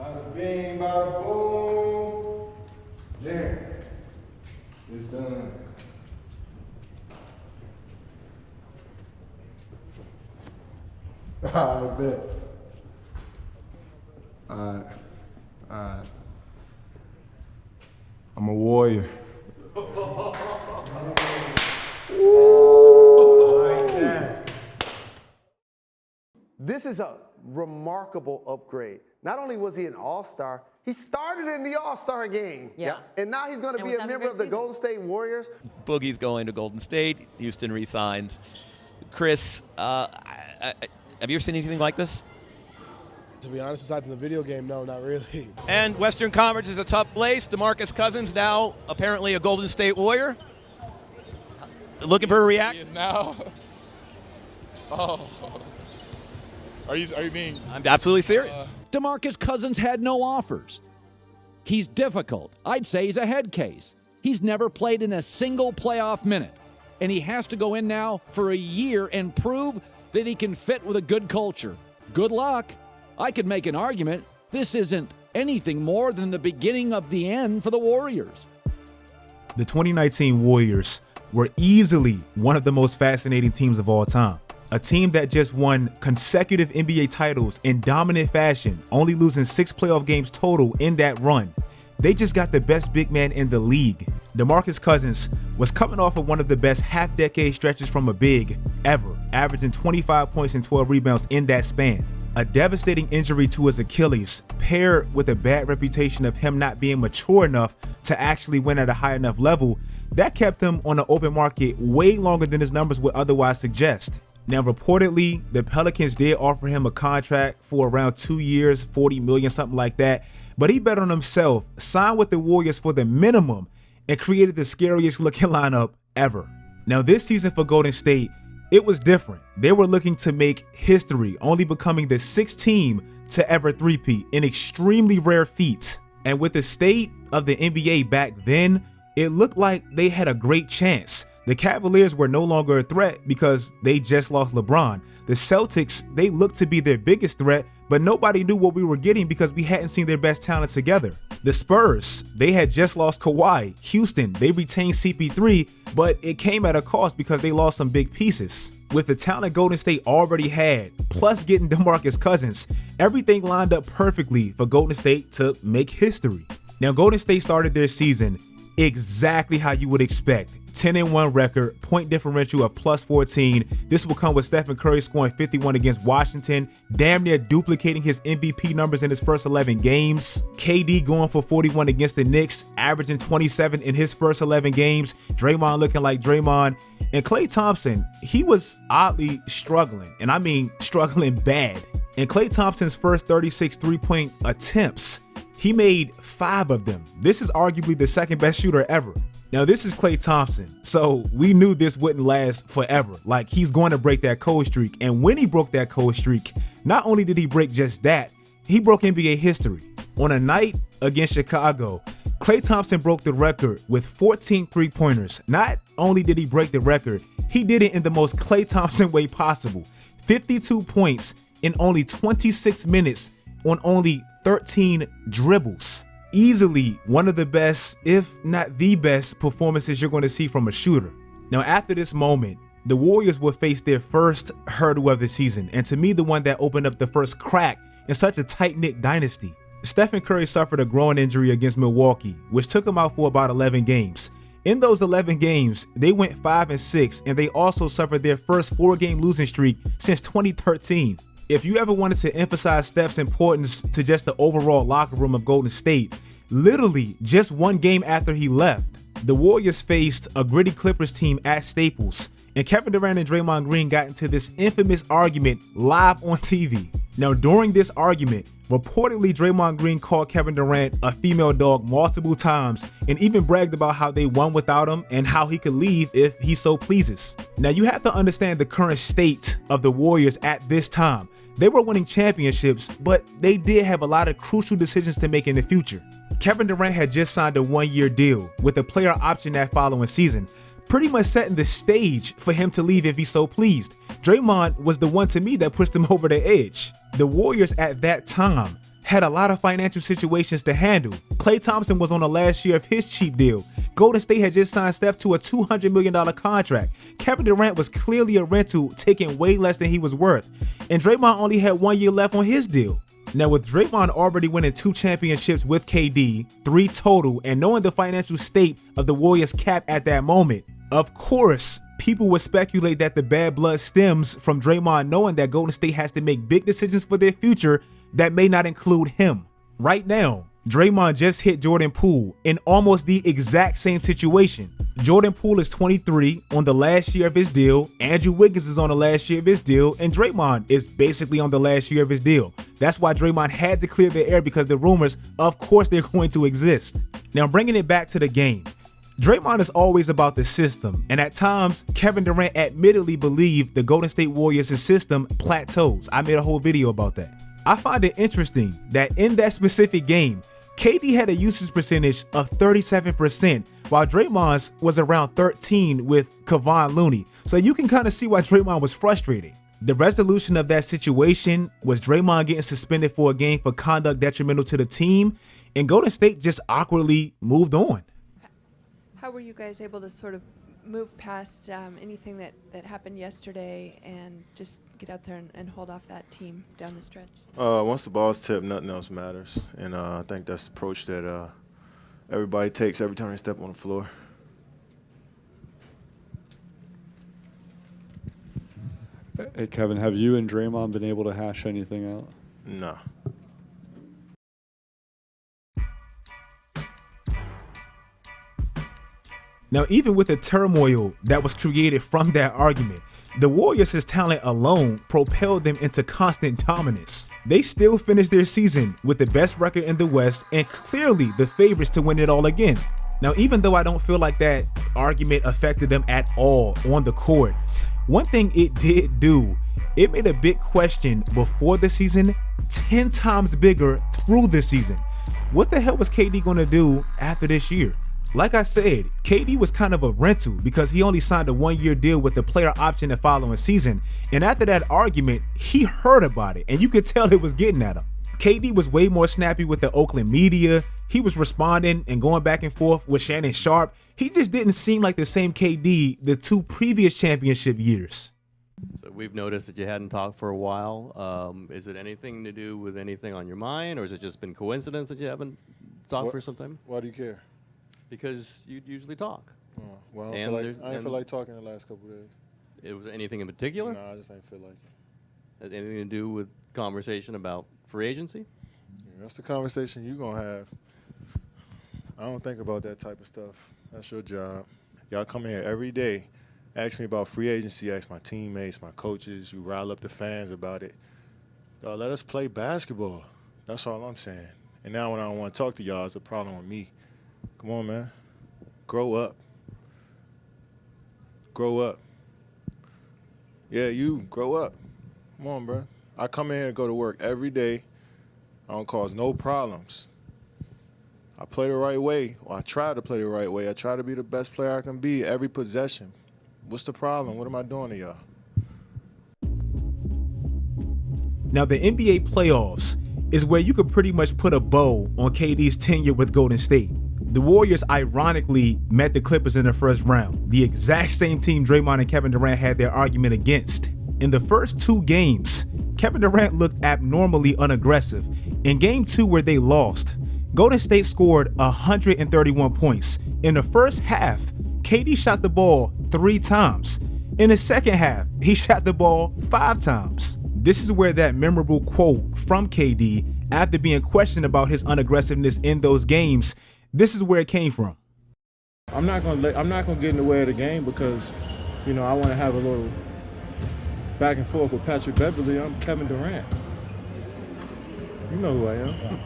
Bada bing, bada boom. Jam. It's done. I bet. Alright. I'm a warrior. This is a remarkable upgrade. Not only was he an all-star, he started in the all-star game. Yeah. And now he's going to be a member of the Golden State Warriors. Boogie's going to Golden State. Houston re-signs. Chris, have you ever seen anything like this? To be honest, besides in the video game, no, not really. And Western Conference is a tough place. DeMarcus Cousins now apparently a Golden State Warrior. Looking for a reaction? Now? Oh. Are you being... I'm absolutely serious. DeMarcus Cousins had no offers. He's difficult. I'd say he's a head case. He's never played in a single playoff minute. And he has to go in now for a year and prove that he can fit with a good culture. Good luck. I could make an argument this isn't anything more than the beginning of the end for the Warriors. The 2019 Warriors were easily one of the most fascinating teams of all time. A team that just won consecutive NBA titles in dominant fashion, only losing 6 playoff games total in that run. They just got the best big man in the league. DeMarcus Cousins was coming off of one of the best half-decade stretches from a big ever, averaging 25 points and 12 rebounds in that span. A devastating injury to his Achilles, paired with a bad reputation of him not being mature enough to actually win at a high enough level, that kept him on the open market way longer than his numbers would otherwise suggest. Now, reportedly, the Pelicans did offer him a contract for around 2 years, $40 million, something like that. But he bet on himself, signed with the Warriors for the minimum, and created the scariest looking lineup ever. Now, this season for Golden State, it was different. They were looking to make history, only becoming the 6th team to ever three-peat, an extremely rare feat. And with the state of the NBA back then, it looked like they had a great chance. The Cavaliers were no longer a threat because they just lost LeBron. The Celtics, they looked to be their biggest threat, but nobody knew what we were getting because we hadn't seen their best talent together. The Spurs, they had just lost Kawhi. Houston, they retained CP3, but it came at a cost because they lost some big pieces. With the talent Golden State already had, plus getting DeMarcus Cousins, everything lined up perfectly for Golden State to make history. Now, Golden State started their season exactly how you would expect. 10-1 record, point differential of plus 14. This will come with Stephen Curry scoring 51 against Washington, damn near duplicating his MVP numbers in his first 11 games. KD going for 41 against the Knicks, averaging 27 in his first 11 games. Draymond looking like Draymond. And Klay Thompson, he was oddly struggling, and I mean struggling bad. In Klay Thompson's first 36 three-point attempts, he made 5 of them. This is arguably the second best shooter ever. Now, this is Klay Thompson, so we knew this wouldn't last forever. Like, he's going to break that cold streak. And when he broke that cold streak, not only did he break just that, he broke NBA history. On a night against Chicago, Klay Thompson broke the record with 14 three-pointers. Not only did he break the record, he did it in the most Klay Thompson way possible. 52 points in only 26 minutes on only 13 dribbles. Easily one of the best, if not the best, performances you're going to see from a shooter. Now, after this moment, the Warriors will face their first hurdle of the season, and to me, the one that opened up the first crack in such a tight-knit dynasty. Stephen Curry suffered a groin injury against Milwaukee, which took him out for about 11 games. In those 11 games, they went 5-6, and they also suffered their first 4-game losing streak since 2013. If you ever wanted to emphasize Steph's importance to just the overall locker room of Golden State, literally just 1 game after he left, the Warriors faced a gritty Clippers team at Staples, and Kevin Durant and Draymond Green got into this infamous argument live on TV. Now, during this argument, reportedly Draymond Green called Kevin Durant a female dog multiple times and even bragged about how they won without him and how he could leave if he so pleases. Now, you have to understand the current state of the Warriors at this time. They were winning championships, but they did have a lot of crucial decisions to make in the future. Kevin Durant had just signed a 1-year deal with a player option that following season, pretty much setting the stage for him to leave if he so pleased. Draymond was the one to me that pushed him over the edge. The Warriors at that time had a lot of financial situations to handle. Klay Thompson was on the last year of his cheap deal. Golden State had just signed Steph to a $200 million contract. Kevin Durant was clearly a rental, taking way less than he was worth. And Draymond only had 1 year left on his deal. Now, with Draymond already winning 2 championships with KD, 3 total, and knowing the financial state of the Warriors cap at that moment, of course, people would speculate that the bad blood stems from Draymond knowing that Golden State has to make big decisions for their future that may not include him. Right now, Draymond just hit Jordan Poole in almost the exact same situation. Jordan Poole is 23 on the last year of his deal, Andrew Wiggins is on the last year of his deal, and Draymond is basically on the last year of his deal. That's why Draymond had to clear the air, because the rumors, of course, they're going to exist. Now, bringing it back to the game, Draymond is always about the system, and at times, Kevin Durant admittedly believed the Golden State Warriors' system plateaus. I made a whole video about that. I find it interesting that in that specific game, KD had a usage percentage of 37%, while Draymond's was around 13 with Kevon Looney. So you can kind of see why Draymond was frustrated. The resolution of that situation was Draymond getting suspended for a game for conduct detrimental to the team, and Golden State just awkwardly moved on. How were you guys able to sort of move past anything that happened yesterday and just get out there and hold off that team down the stretch? Once the ball's tipped, nothing else matters. And I think that's the approach that everybody takes every time they step on the floor. Hey, Kevin, have you and Draymond been able to hash anything out? No. Now, even with the turmoil that was created from that argument, the Warriors' talent alone propelled them into constant dominance. They still finished their season with the best record in the West and clearly the favorites to win it all again. Now, even though I don't feel like that argument affected them at all on the court, one thing it did do, it made a big question before the season 10 times bigger through the season. What the hell was KD going to do after this year? Like I said, KD was kind of a rental because he only signed a 1-year deal with the player option the following season. And after that argument, he heard about it and you could tell it was getting at him. KD was way more snappy with the Oakland media. He was responding and going back and forth with Shannon Sharp. He just didn't seem like the same KD the 2 previous championship years. So we've noticed that you hadn't talked for a while. Is it anything to do with anything on your mind, or has it just been coincidence that you haven't talked for some time? Why do you care? Because you usually talk. Oh, well, I And didn't feel like talking the last couple of days. It was anything in particular? No, I just ain't feel like it. Had anything to do with conversation about free agency? Yeah, that's the conversation you're going to have. I don't think about that type of stuff. That's your job. Y'all come here every day, ask me about free agency, ask my teammates, my coaches. You rile up the fans about it. Y'all let us play basketball. That's all I'm saying. And now when I don't want to talk to y'all, it's a problem with me. Come on, man. Grow up. Grow up. Yeah, you grow up. Come on, bro. I come in here and go to work every day. I don't cause no problems. I play the right way, or I try to play the right way. I try to be the best player I can be every possession. What's the problem? What am I doing to y'all? Now, the NBA playoffs is where you could pretty much put a bow on KD's tenure with Golden State. The Warriors ironically met the Clippers in the first round, the exact same team Draymond and Kevin Durant had their argument against. In the first 2 games, Kevin Durant looked abnormally unaggressive. In game 2 where they lost, Golden State scored 131 points. In the first half, KD shot the ball 3 times. In the second half, he shot the ball 5 times. This is where that memorable quote from KD, after being questioned about his unaggressiveness in those games, this is where it came from. I'm not gonna get in the way of the game because, you know, I want to have a little back and forth with Patrick Beverly. I'm Kevin Durant. You know who I am.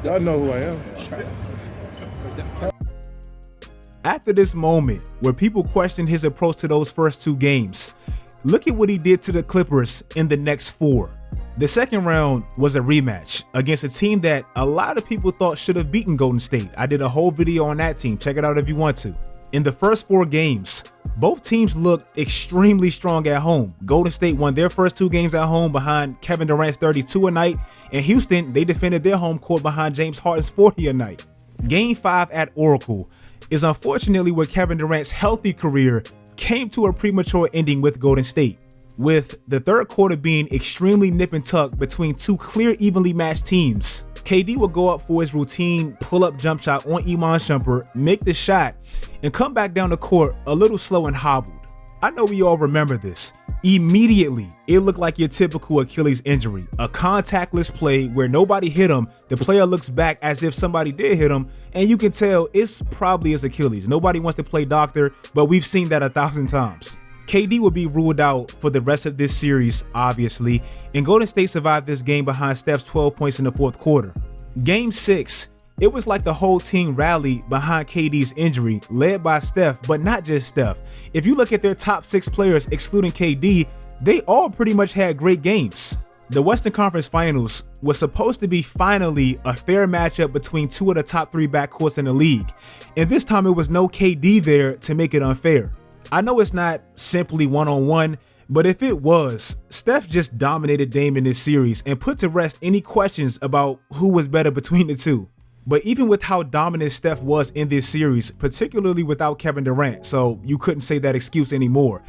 Y'all know who I am. After this moment where people questioned his approach to those first 2 games, look at what he did to the Clippers in the next 4. The second round was a rematch against a team that a lot of people thought should have beaten Golden State. I did a whole video on that team. Check it out if you want to. In the first 4 games, both teams looked extremely strong at home. Golden State won their first 2 games at home behind Kevin Durant's 32 a night, and Houston, they defended their home court behind James Harden's 40 a night. Game 5 at Oracle is unfortunately where Kevin Durant's healthy career came to a premature ending with Golden State, with the third quarter being extremely nip and tuck between 2 clear evenly matched teams. KD will go up for his routine pull-up jump shot on Iman Shumpert, make the shot, and come back down the court a little slow and hobbled. I know we all remember this. Immediately, it looked like your typical Achilles injury, a contactless play where nobody hit him, the player looks back as if somebody did hit him, and you can tell it's probably his Achilles. Nobody wants to play doctor, but we've seen that 1,000 times. KD will be ruled out for the rest of this series, obviously, and Golden State survived this game behind Steph's 12 points in the fourth quarter. Game 6, it was like the whole team rallied behind KD's injury, led by Steph, but not just Steph. If you look at their top 6 players, excluding KD, they all pretty much had great games. The Western Conference Finals was supposed to be finally a fair matchup between 2 of the top 3 backcourts in the league, and this time it was no KD there to make it unfair. I know it's not simply one-on-one, but if it was, Steph just dominated Dame in this series and put to rest any questions about who was better between the two. But even with how dominant Steph was in this series, particularly without Kevin Durant, so you couldn't say that excuse anymore,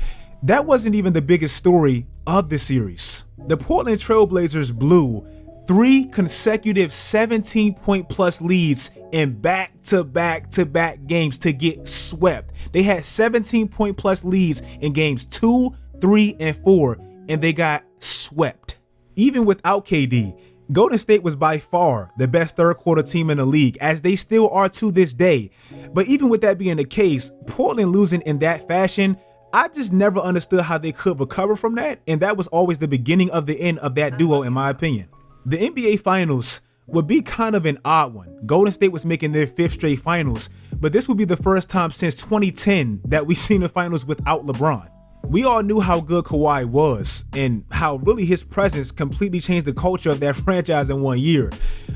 that wasn't even the biggest story of the series. The Portland Trailblazers blew 3 consecutive 17-point plus leads in back-to-back-to-back games to get swept. They had 17-point plus leads in games 2, 3, and 4, and they got swept. Even without KD, Golden State was by far the best third quarter team in the league, as they still are to this day. But even with that being the case, Portland losing in that fashion, I just never understood how they could recover from that, and that was always the beginning of the end of that duo, in my opinion. The NBA Finals would be kind of an odd one. Golden State was making their 5th straight finals, but this would be the first time since 2010 that we've seen the finals without LeBron. We all knew how good Kawhi was and how really his presence completely changed the culture of that franchise in 1 year.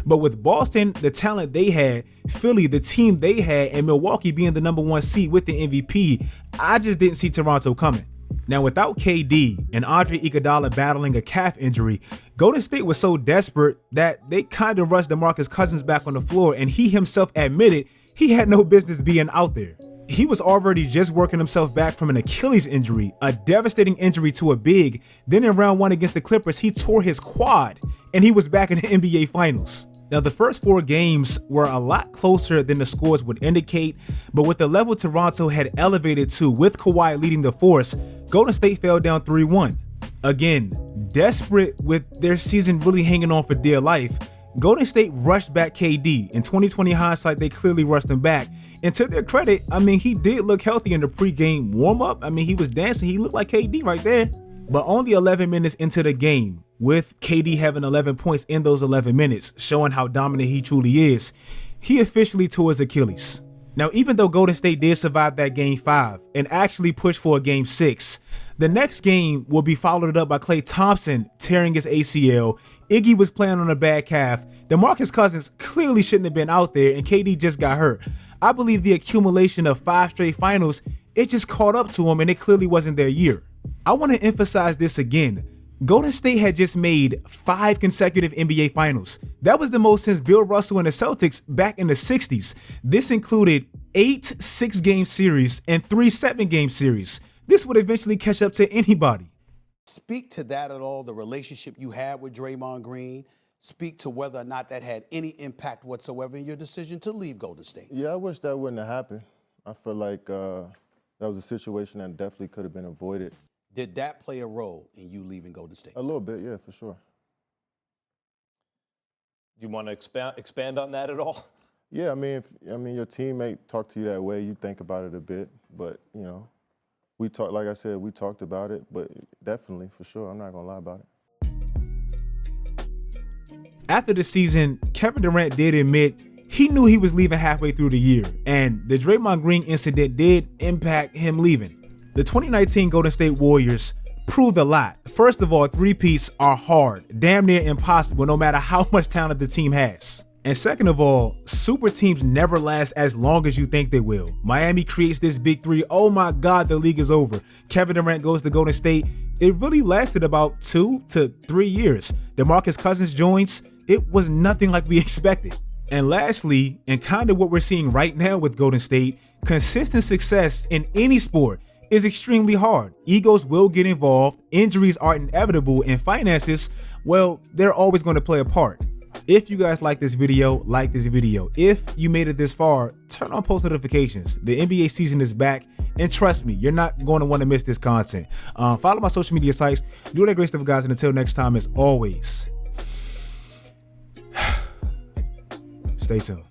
But with Boston, the talent they had, Philly, the team they had, and Milwaukee being the #1 seed with the MVP, I just didn't see Toronto coming. Now, without KD and Andre Iguodala battling a calf injury, Golden State was so desperate that they kind of rushed DeMarcus Cousins back on the floor, and he himself admitted he had no business being out there. He was already just working himself back from an Achilles injury, a devastating injury to a big. Then in round 1 against the Clippers, he tore his quad, and he was back in the NBA Finals. Now, the first 4 games were a lot closer than the scores would indicate, but with the level Toronto had elevated to with Kawhi leading the force, Golden State fell down 3-1. Again, desperate with their season really hanging on for dear life, Golden State rushed back KD. In 2020 hindsight, they clearly rushed him back. And to their credit, I mean, he did look healthy in the pregame warm-up. I mean, he was dancing. He looked like KD right there. But only 11 minutes into the game, with KD having 11 points in those 11 minutes, showing how dominant he truly is, he officially tore his Achilles. Now, even though Golden State did survive that Game 5 and actually pushed for a Game 6, the next game will be followed up by Klay Thompson tearing his ACL. Iggy was playing on a bad calf. DeMarcus Cousins clearly shouldn't have been out there, and KD just got hurt. I believe the accumulation of 5 straight finals, it just caught up to him, and it clearly wasn't their year. I want to emphasize this again. Golden State had just made 5 consecutive NBA Finals. That was the most since Bill Russell and the Celtics back in the 60s. This included 8 6-game series and 3 7-game series. This would eventually catch up to anybody. Speak to that at all, the relationship you had with Draymond Green. Speak to whether or not that had any impact whatsoever in your decision to leave Golden State. Yeah, I wish that wouldn't have happened. I feel like that was a situation that definitely could have been avoided. Did that play a role in you leaving Golden State? A little bit, yeah, for sure. Do you want to expand on that at all? Yeah, I mean, your teammate talked to you that way, you think about it a bit, but you know, we talked. Like I said, we talked about it, but definitely, for sure, I'm not gonna lie about it. After the season, Kevin Durant did admit he knew he was leaving halfway through the year, and the Draymond Green incident did impact him leaving. The 2019 Golden State Warriors proved a lot. First of all, 3-peats are hard, damn near impossible, no matter how much talent the team has. And second of all, super teams never last as long as you think they will. Miami creates this big three. Oh my God, the league is over. Kevin Durant goes to Golden State. It really lasted about 2 to 3 years. DeMarcus Cousins joins. It was nothing like we expected. And lastly, and kind of what we're seeing right now with Golden State, consistent success in any sport is extremely hard. Egos will get involved. Injuries are inevitable, and finances, well, they're always going to play a part. If you guys like this video, like this video. If you made it this far, turn on post notifications. The NBA season is back, and trust me, you're not going to want to miss this content. Follow my social media sites. Do that great stuff, guys, and until next time, as always, stay tuned.